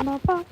Camera.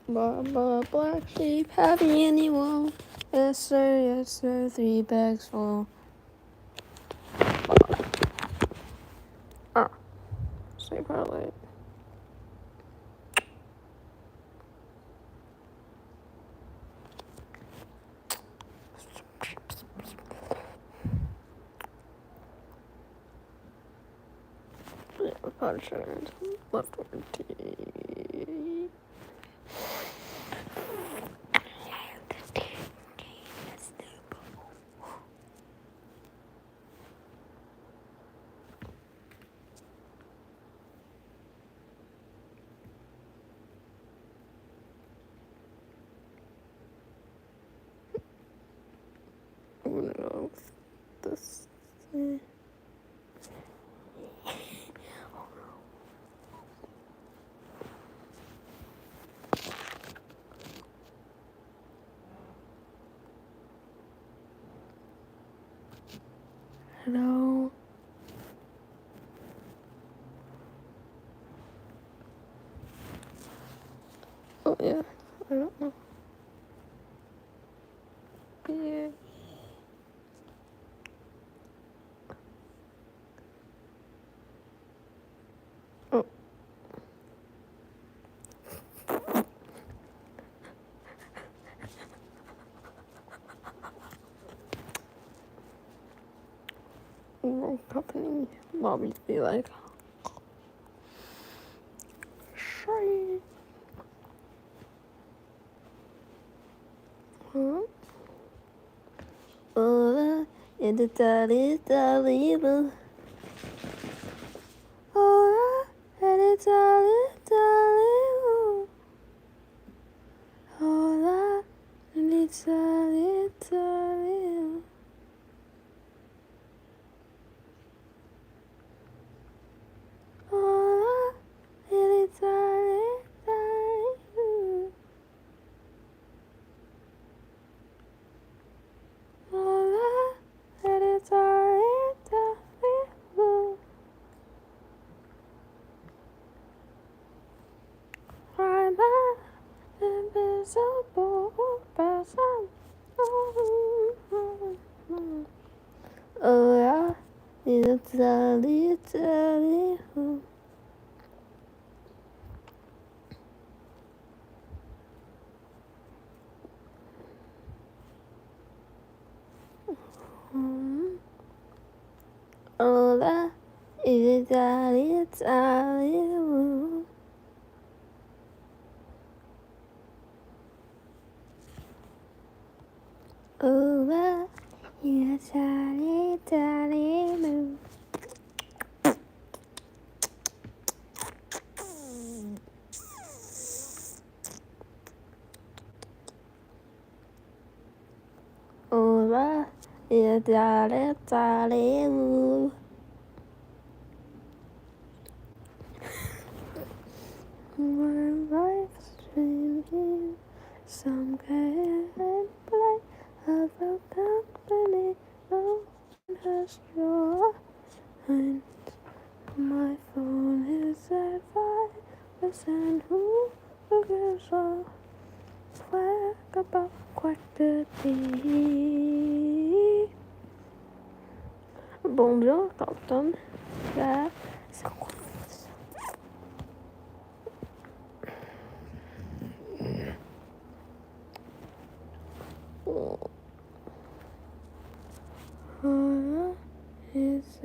Baba, black sheep, happy annual. Yes sir, 3 bags full. Stay probably. Yeah, powdered sugar and some leftover tea. I'm gonna go with this thing. Hello. Oh yeah, I don't know. Yeah. Oh. Company lobby to be like, sorry. Huh? Hola, in the Italy, Hola, in Italy, Hola, in Italy. Hola, in Italy. Hola, in Italy. I'm an invisible person. Oh yeah, Italy. Hola, Italy. Hola, Italy. Hola, Italy. My life's changing. Some can't play a company. No one has joined. My phone is at 5%. Who gives a flag about quantity? Bonjour, Captain. Yeah. It's